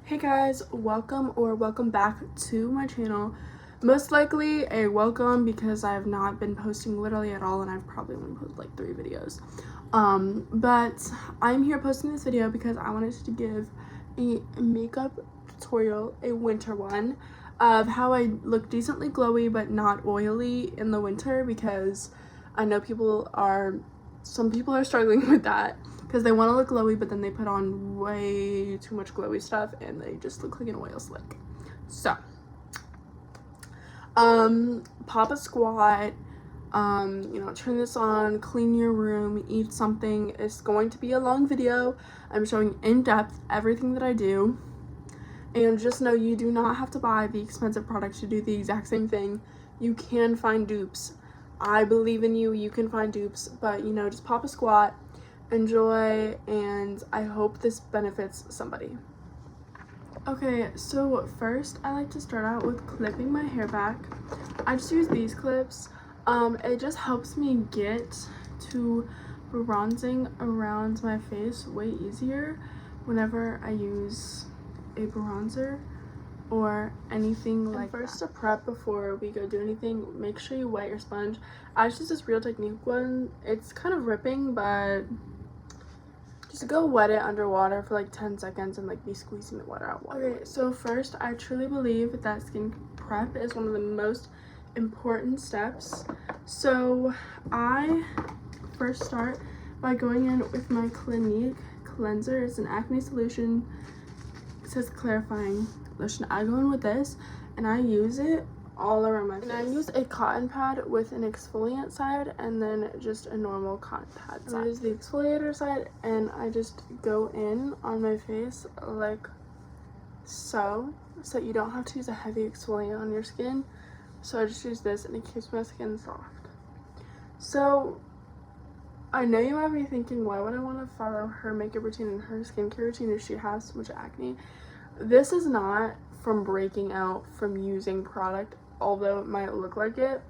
Hey guys, welcome back to my channel. Most likely a welcome because I have not been posting literally at all and I've probably only posted like 3 videos. But I'm here posting this video because I wanted to give a makeup tutorial, a winter one, of how I look decently glowy but not oily in the winter, because I know some people are struggling with that because they want to look glowy but then they put on way too much glowy stuff and they just look like an oil slick. So pop a squat, turn this on, clean your room, eat something. It's going to be a long video. I'm showing in depth everything that I do, and just know you do not have to buy the expensive products to do the exact same thing. You can find dupes. I believe in you. You can find dupes, but just pop a squat, enjoy, and I hope this benefits somebody. Okay, so first I like to start out with clipping my hair back. I just use these clips. It just helps me get to bronzing around my face way easier whenever I use a bronzer or anything like that. First, to prep before we go do anything, make sure you wet your sponge. I just use this Real Technique one. It's kind of ripping, but just go wet it underwater for like 10 seconds and like be squeezing the water out. Okay, so first, I truly believe that skin prep is one of the most important steps. So I first start by going in with my Clinique cleanser. It's an acne solution. It says clarifying lotion. I go in with this and I use it all around my face. And I use a cotton pad with an exfoliant side and then just a normal cotton pad side. I use the exfoliator side and I just go in on my face like so you don't have to use a heavy exfoliant on your skin. So I just use this and it keeps my skin soft. So I know you might be thinking, why would I want to follow her makeup routine and her skincare routine if she has so much acne? This is not from breaking out from using product, although it might look like it.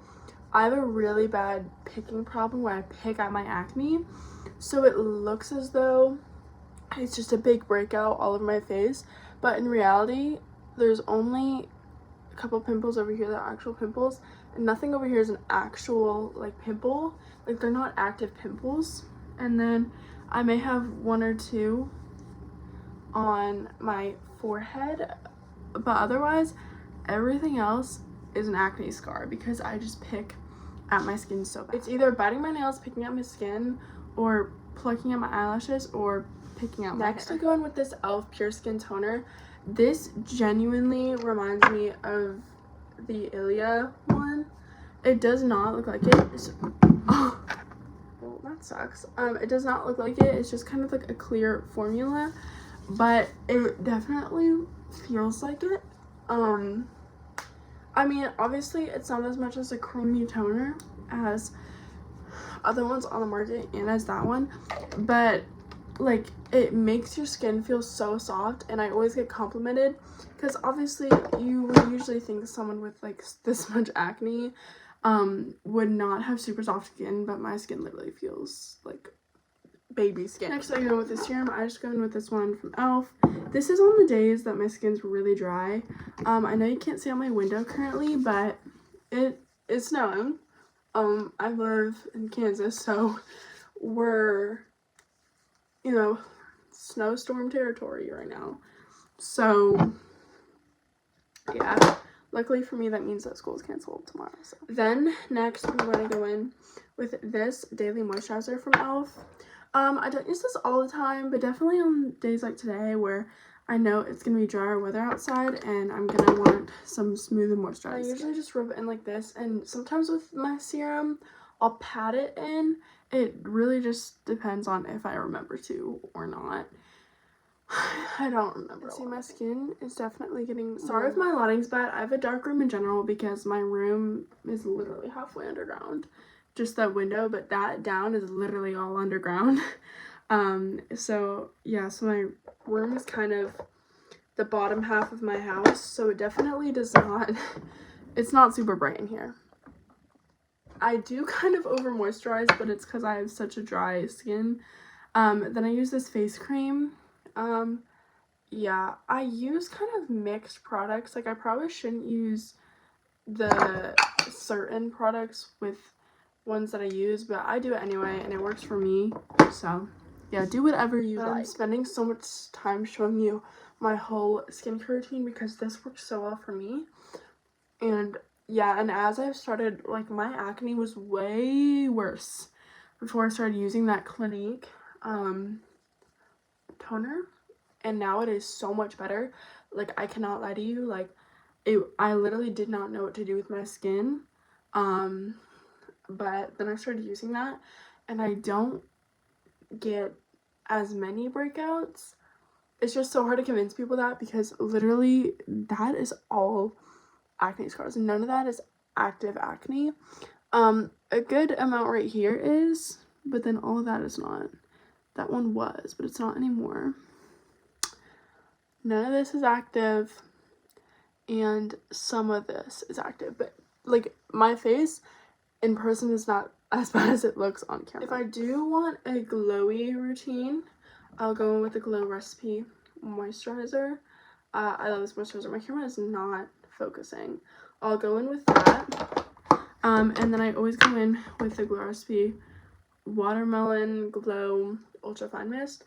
I have a really bad picking problem where I pick at my acne, so it looks as though it's just a big breakout all over my face, but in reality there's only a couple pimples over here that are actual pimples, and nothing over here is an actual like pimple. Like, they're not active pimples. And then I may have 1 or 2 on my forehead, but otherwise everything else is an acne scar because I just pick at my skin so bad. It's either biting my nails, picking at my skin, or plucking at my eyelashes, or picking out my hair. Next, I go in with this e.l.f. Pure Skin Toner. This genuinely reminds me of the Ilia one. It does not look like it. Oh, well, that sucks. It does not look like it. It's just kind of like a clear formula, but it definitely feels like it. I mean, obviously it's not as much as a creamy toner as other ones on the market and as that one, but like, it makes your skin feel so soft, and I always get complimented because obviously you would usually think someone with like this much acne would not have super soft skin, but my skin literally feels like baby skin. Next, I go with this serum. I just go in with this one from e.l.f. This is on the days that my skin's really dry. I know you can't see out my window currently, but it's snowing. I live in Kansas, so we're snowstorm territory right now. So yeah, luckily for me, that means that school's canceled tomorrow. So then next, I'm going to go in with this daily moisturizer from e.l.f. I don't use this all the time, but definitely on days like today where I know it's gonna be drier weather outside and I'm gonna want some smooth and moisturized. I usually just rub it in like this, and sometimes with my serum I'll pat it in. It really just depends on if I remember to or not. I don't remember. See, my skin is definitely getting... Sorry if my lighting's bad. I have a dark room in general because my room is literally halfway underground. Just that window, but that down is literally all underground. So yeah, so my room is kind of the bottom half of my house, so it definitely does not... It's not super bright in here. I do kind of over moisturize, but it's because I have such a dry skin. Then I use this face cream. yeah, I use kind of mixed products. Like, I probably shouldn't use the certain products with ones that I use, but I do it anyway, and it works for me. So yeah, do whatever you like. I'm spending so much time showing you my whole skincare routine because this works so well for me. And yeah, and as I've started, like, my acne was way worse before I started using that Clinique toner, and now it is so much better. Like, I cannot lie to you, like, I literally did not know what to do with my skin, but then I started using that, and I don't get as many breakouts. It's just so hard to convince people that, because literally that is all acne scars, and none of that is active acne. A good amount right here is, but then all of that is not. That one was, but it's not anymore. None of this is active, and some of this is active, but like, my face in person is not as bad as it looks on camera. If I do want a glowy routine, I'll go in with the Glow Recipe moisturizer. I love this moisturizer. My camera is not focusing. I'll go in with that. And then I always go in with the Glow Recipe Watermelon Glow Ultra Fine Mist.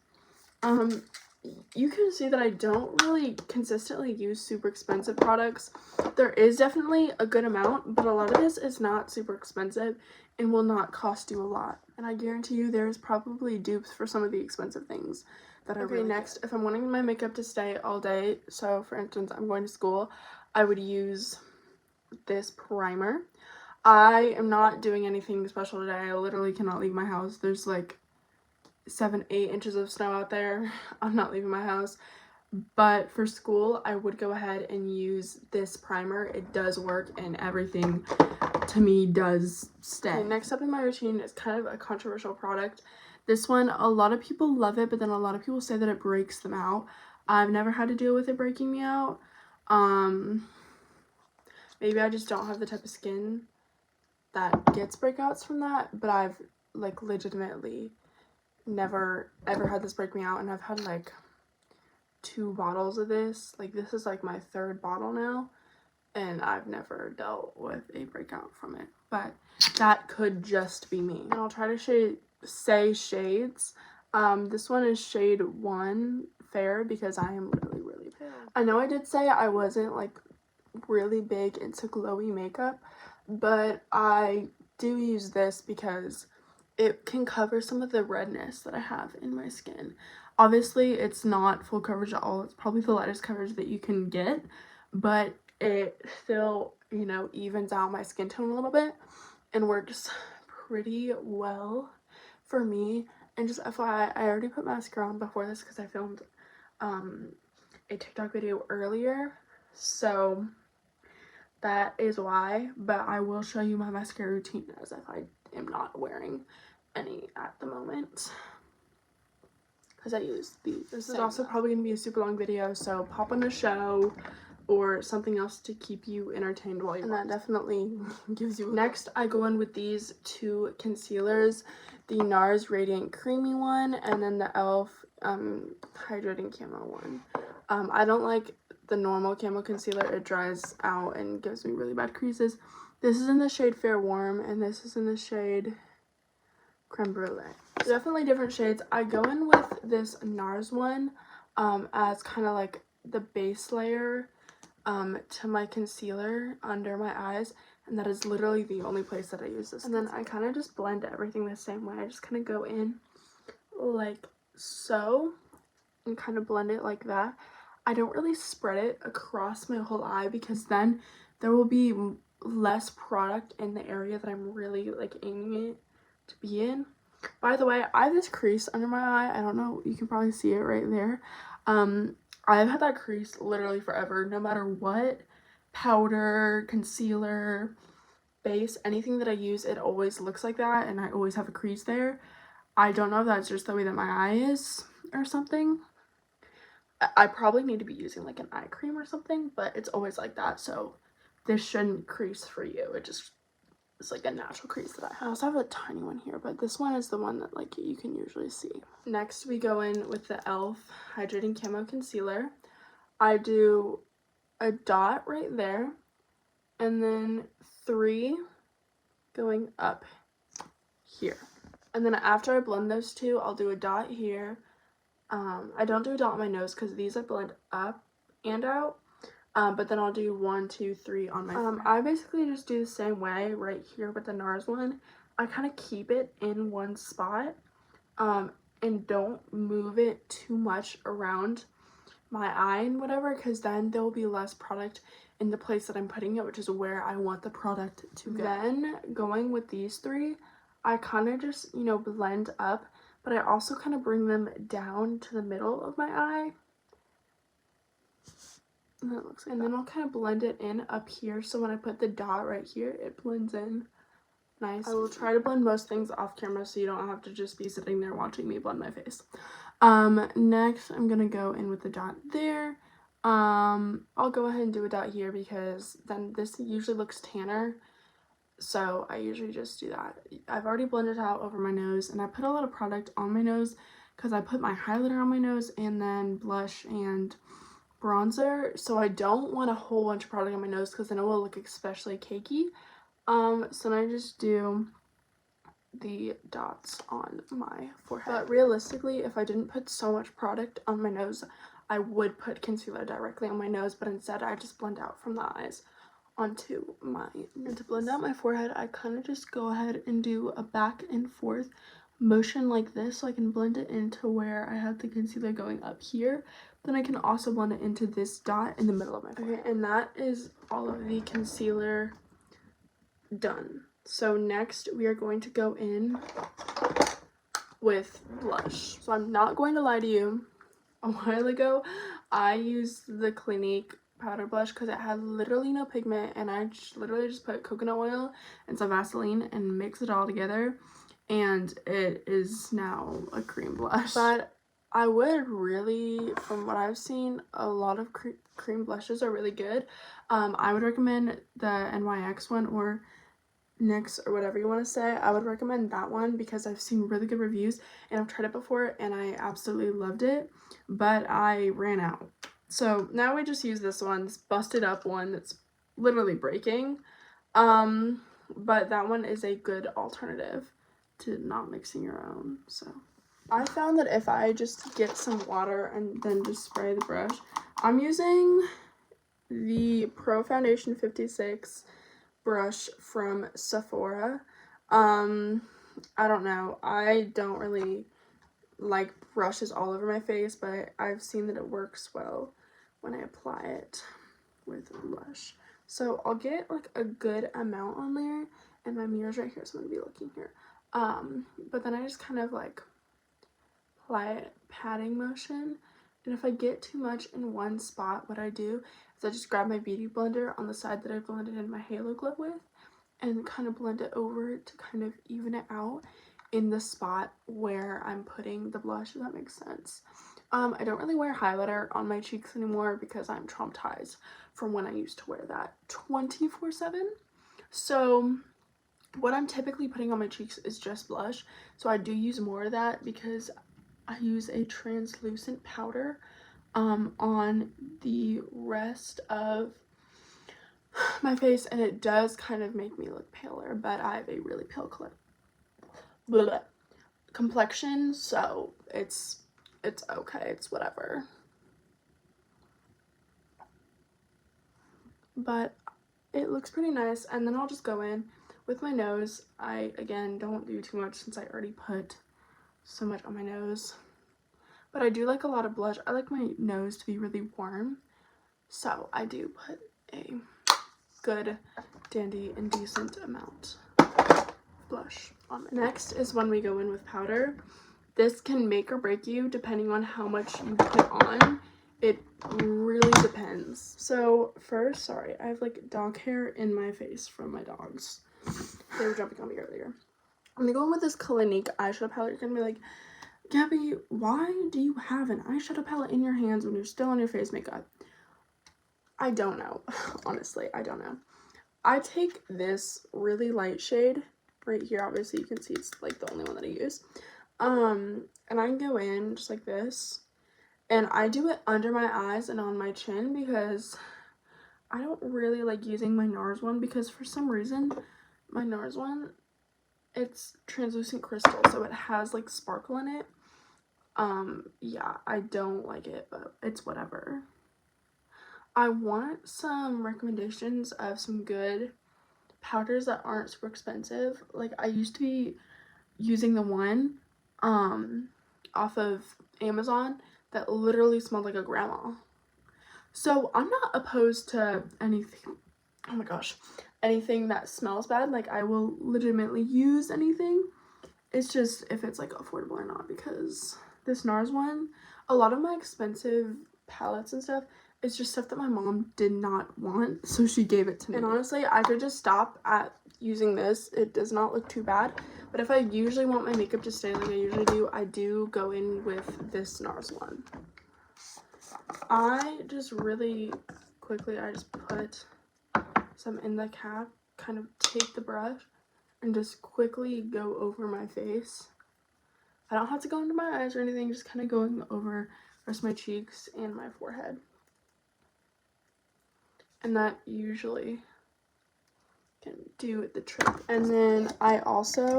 You can see that I don't really consistently use super expensive products. There is definitely a good amount, but a lot of this is not super expensive and will not cost you a lot. And I guarantee you there's probably dupes for some of the expensive things that are really next. If I'm wanting my makeup to stay all day, so for instance, I'm going to school, I would use this primer. I am not doing anything special today. I literally cannot leave my house. There's like 7-8 inches of snow out there. I'm not leaving my house, but for school I would go ahead and use this primer. It does work, and everything to me does stay. Okay, next up in my routine is kind of a controversial product. This one, a lot of people love it, but then a lot of people say that it breaks them out. I've never had to deal with it breaking me out. Maybe I just don't have the type of skin that gets breakouts from that, but I've like legitimately never ever had this break me out, and I've had like 2 bottles of this. Like, this is like my 3rd bottle now, and I've never dealt with a breakout from it, but that could just be me. And I'll try to say shades. This one is shade 1 Fair, because I am really pale. I know I did say I wasn't like really big into glowy makeup, but I do use this because it can cover some of the redness that I have in my skin. Obviously, it's not full coverage at all. It's probably the lightest coverage that you can get, but it still, you know, evens out my skin tone a little bit and works pretty well for me. And just FYI, I already put mascara on before this because I filmed a TikTok video earlier, so that is why. But I will show you my mascara routine as if I am not wearing any at the moment, because I use these. This is also probably going to be a super long video, so pop on a show or something else to keep you entertained while you watch. And that definitely gives you. Next, I go in with these 2 concealers, the NARS Radiant Creamy one, and then the e.l.f. Hydrating Camo one. I don't like the normal camo concealer. It dries out and gives me really bad creases. This is in the shade Fair Warm, and this is in the shade Creme Brulee. So definitely different shades. I go in with this NARS one as kind of like the base layer to my concealer under my eyes, and that is literally the only place that I use this. And then I kind of just blend everything the same way. I just kind of go in like so and kind of blend it like that. I don't really spread it across my whole eye, because then there will be less product in the area that I'm really like aiming it to be in. By the way, I have this crease under my eye. I don't know, you can probably see it right there. I've had that crease literally forever. No matter what powder, concealer, base, anything that I use, it always looks like that, and I always have a crease there. I don't know if that's just the way that my eye is or something. I probably need to be using like an eye cream or something, but it's always like that, so this shouldn't crease for you. It just It's like a natural crease that I have. I also have a tiny one here, but this one is the one that like you can usually see. Next we go in with the e.l.f. Hydrating Camo Concealer. I do a dot right there and then 3 going up here. And then after I blend those two, I'll do a dot here. I don't do a dot on my nose because these I blend up and out. But then I'll do 1, 2, 3 on my I basically just do the same way right here with the NARS one. I kind of keep it in one spot and don't move it too much around my eye and whatever, because then there will be less product in the place that I'm putting it, which is where I want the product to go. Then going with these 3, I kind of just, you know, blend up, but I also kind of bring them down to the middle of my eye. And that looks like and then I'll kind of blend it in up here, so when I put the dot right here, it blends in nice. I will try to blend most things off camera so you don't have to just be sitting there watching me blend my face. Next I'm gonna go in with the dot there. I'll go ahead and do a dot here because then this usually looks tanner, so I usually just do that. I've already blended out over my nose, and I put a lot of product on my nose because I put my highlighter on my nose and then blush and bronzer, so I don't want a whole bunch of product on my nose because then it will look especially cakey. So then I just do the dots on my forehead. But realistically, if I didn't put so much product on my nose, I would put concealer directly on my nose, but instead I just blend out from the eyes onto my nose. To blend out my forehead, I kind of just go ahead and do a back and forth motion like this, so I can blend it into where I have the concealer going up here. Then I can also blend it into this dot in the middle of my forehead. Okay, and that is all of the concealer done. So next we are going to go in with blush. So I'm not going to lie to you. A while ago, I used the Clinique powder blush because it had literally no pigment, and I literally just put coconut oil and some Vaseline and mix it all together, and it is now a cream blush. But I would really, from what I've seen, a lot of cream blushes are really good. I would recommend the NYX one, or NYX, or whatever you want to say. I would recommend that one because I've seen really good reviews and I've tried it before and I absolutely loved it, but I ran out. So now we just use this one, this busted up one that's literally breaking. But that one is a good alternative to not mixing your own. So I found that if I just get some water and then just spray the brush, I'm using the Pro Foundation 56 brush from Sephora. I don't know, I don't really like brushes all over my face, but I've seen that it works well when I apply it with blush. So I'll get like a good amount on there, and my mirror's right here, so I'm gonna be looking here. But then I just kind of like apply it, patting motion, and if I get too much in one spot, what I do is I just grab my beauty blender on the side that I blended in my Halo Glow with and kind of blend it over to kind of even it out in the spot where I'm putting the blush, if that makes sense. I don't really wear highlighter on my cheeks anymore because I'm traumatized from when I used to wear that 24/7. So what I'm typically putting on my cheeks is just blush. So I do use more of that because I use a translucent powder on the rest of my face, and it does kind of make me look paler, but I have a really pale complexion, so it's okay, it's whatever. But it looks pretty nice. And then I'll just go in with my nose. I again don't do too much since I already put so much on my nose, but I do like a lot of blush. I like my nose to be really warm, so I do put a good dandy and decent amount of blush on my. Next is when we go in with powder. This can make or break you depending on how much you put on. It really depends. So first, sorry, I have like dog hair in my face from my dogs. They were jumping on me earlier. I'm gonna go in with this Clinique eyeshadow palette. You're gonna be like, Gabby, why do you have an eyeshadow palette in your hands when you're still on your face makeup? I don't know. Honestly, I don't know. I take this really light shade right here. Obviously, you can see it's like the only one that I use. And I can go in just like this. And I do it under my eyes and on my chin because I don't really like using my NARS one because for some reason, my NARS one, it's translucent crystal, so it has like sparkle in it. Yeah, I don't like it, but it's whatever. I want some recommendations of some good powders that aren't super expensive. Like, I used to be using the one off of Amazon that literally smelled like a grandma. So I'm not opposed to anything, oh my gosh, anything that smells bad. Like, I will legitimately use anything. It's just if it's like affordable or not, because this NARS one, a lot of my expensive palettes and stuff, it's just stuff that my mom did not want, so she gave it to me. And honestly, I could just stop at using this. It does not look too bad, but if I usually want my makeup to stay like I usually do, I do go in with this NARS one. I just really quickly, I just put some in the cap, kind of take the brush and just quickly go over my face. I don't have to go into my eyes or anything, just kind of going over the rest of my cheeks and my forehead. And that usually can do the trick. And then I also,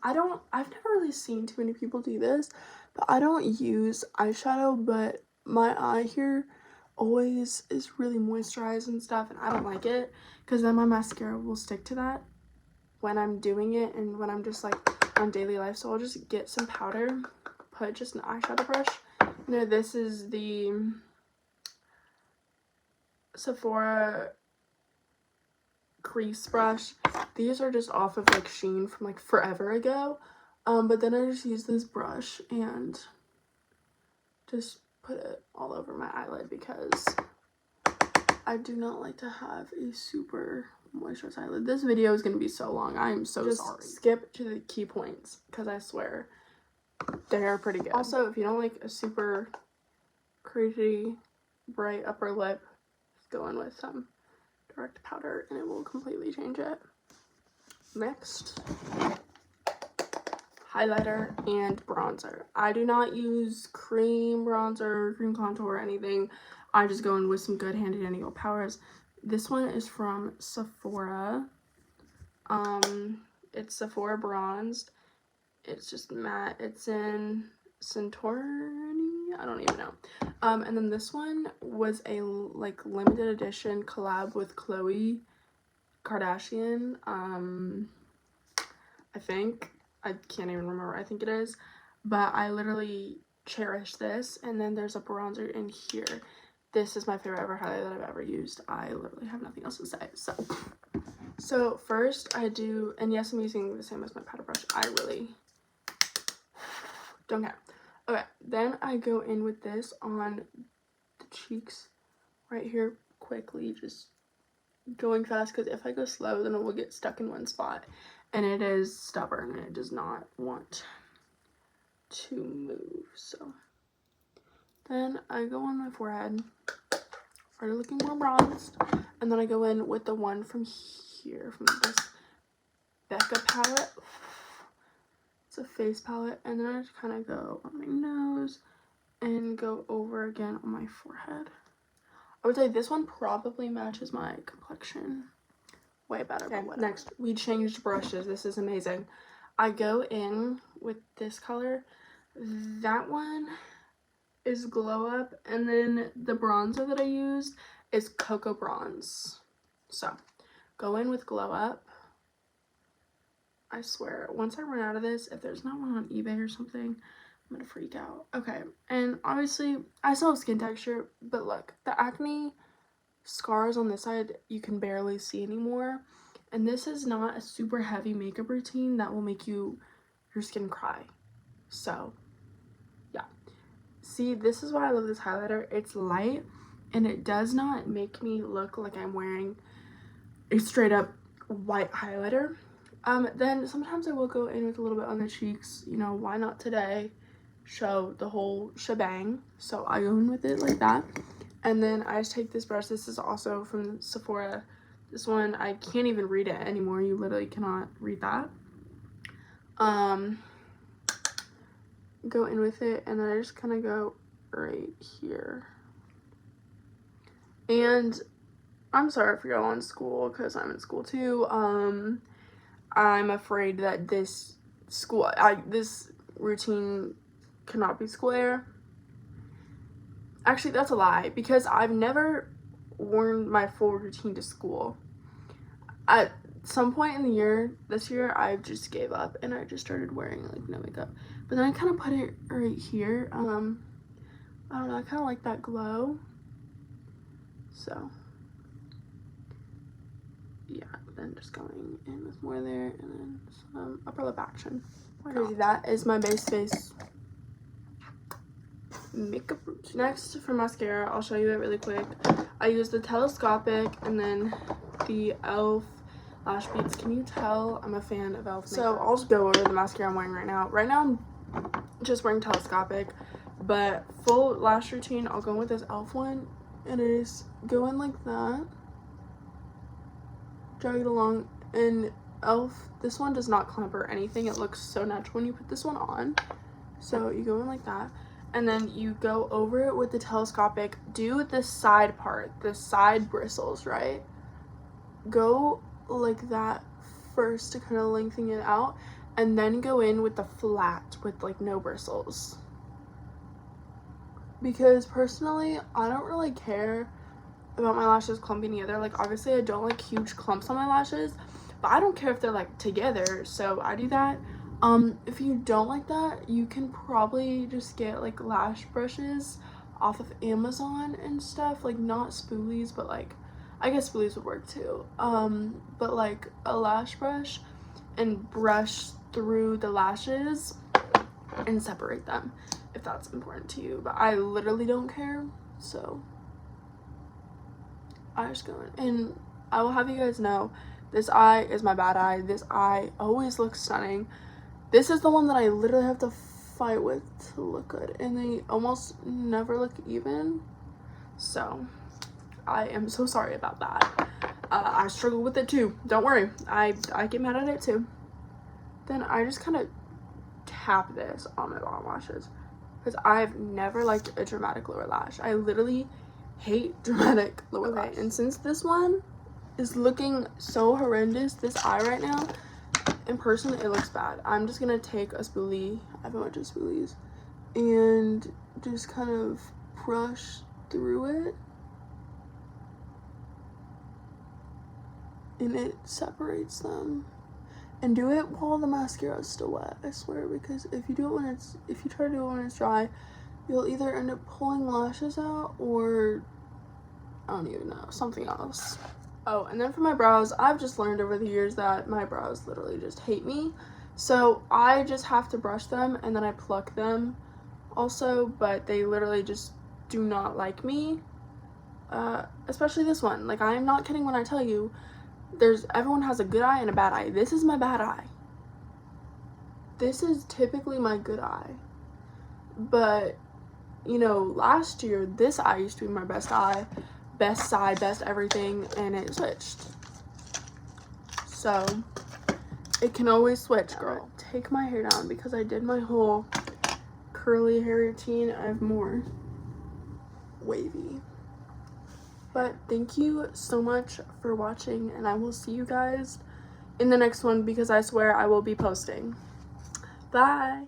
I've never really seen too many people do this, but I don't use eyeshadow, but my eye here always is really moisturized and stuff, and I don't like it because then my mascara will stick to that when I'm doing it and when I'm just like on daily life. So I'll just get some powder, put just an eyeshadow brush. Now this is the Sephora crease brush. These are just off of like Shein from like forever ago, but then I just use this brush and just put it all over my eyelid because I do not like to have a super moisturized eyelid. This video is going to be so long. I am so sorry. Skip to the key points because I swear they're pretty good. Also, if you don't like a super crazy bright upper lip, just go in with some direct powder and it will completely change it. Next, highlighter and bronzer. I do not use cream bronzer, cream contour, or anything. I just go in with some good handy dandy old powders. This one is from Sephora. It's Sephora Bronzed. It's just matte. It's in Santorini, I don't even know. And then this one was a like limited edition collab with Khloe Kardashian. I think, I can't even remember, I think it is, but I literally cherish this. And then there's a bronzer in here. This is my favorite ever highlighter that I've ever used. I literally have nothing else to say. So first I do, and yes, I'm using the same as my powder brush. I really don't care. Okay, then I go in with this on the cheeks right here quickly, just going fast, because if I go slow then it will get stuck in one spot, and it is stubborn and it does not want to move. So then I go on my forehead, already looking more bronzed, and then I go in with the one from here, from this Becca palette. It's a face palette, and then I just kind of go on my nose and go over again on my forehead. I would say this one probably matches my complexion way better. Okay, but next, we changed brushes. This is amazing. I go in with this color. That one is Glow Up, and then the bronzer that I used is Cocoa Bronze. So go in with Glow Up. I swear, once I run out of this, if there's not one on eBay or something, I'm gonna freak out. Okay, and obviously I still have skin texture, but look, the acne scars on this side you can barely see anymore, and this is not a super heavy makeup routine that will make your skin cry. So yeah, see, this is why I love this highlighter. It's light and it does not make me look like I'm wearing a straight up white highlighter. Then sometimes I will go in with a little bit on the cheeks, you know, why not today show the whole shebang. So I go in with it like that, and then I just take this brush. This is also from Sephora, This one, I can't even read it anymore. You literally cannot read that. Go in with it, and then I just kind of go right here. And I'm sorry for y'all in school, because I'm in school too. I'm afraid that this routine cannot be square. Actually, that's a lie, because I've never worn my full routine to school. At some point in the year, this year, I just gave up and I just started wearing like no makeup. But then I kind of put it right here. I don't know, I kind of like that glow. So yeah, then just going in with more there, and then some upper lip action. Crazy. That is my base face makeup routine. Next, for mascara, I'll show you it really quick. I use the telescopic and then the e.l.f. lash beads. Can you tell I'm a fan of e.l.f. makeup? So I'll just go over the mascara I'm wearing right now. Right now I'm just wearing telescopic, but full lash routine, I'll go with this e.l.f. one, and it is going like that. Drag it along, and e.l.f. this one does not clump or anything. It looks so natural when you put this one on. So you go in like that, and then you go over it with the telescopic. Do the side part, the side bristles, right? Go like that first to kind of lengthen it out, and then go in with the flat with like no bristles. Because personally, I don't really care about my lashes clumping either. Like, obviously I don't like huge clumps on my lashes, but I don't care if they're like together, so I do that. If you don't like that, you can probably just get like lash brushes off of Amazon and stuff, like not spoolies, but like I guess spoolies would work too. But like a lash brush, and brush through the lashes and separate them if that's important to you. But I literally don't care, so I just go in. And I will have you guys know, this eye is my bad eye. This eye always looks stunning. This is the one that I literally have to fight with to look good, and they almost never look even. So I am so sorry about that. I struggle with it too. Don't worry. I get mad at it too. Then I just kind of tap this on my bottom lashes, because I've never liked a dramatic lower lash. I literally hate dramatic lower lash. And since this one is looking so horrendous, this eye right now, in person it looks bad. I'm just gonna take a spoolie, I have a bunch of spoolies, and just kind of brush through it, and it separates them. And do it while the mascara is still wet, I swear, because if you try to do it when it's dry, you'll either end up pulling lashes out, or I don't even know, something else. Oh, and then for my brows, I've just learned over the years that my brows literally just hate me. So I just have to brush them, and then I pluck them also, but they literally just do not like me. Especially this one. Like, I am not kidding when I tell you, everyone has a good eye and a bad eye. This is my bad eye. This is typically my good eye. But, you know, last year, this eye used to be my best eye. Best side, best everything, and it switched. So it can always switch, girl. Take my hair down, because I did my whole curly hair routine. I have more wavy. But thank you so much for watching, and I will see you guys in the next one, because I swear I will be posting. Bye.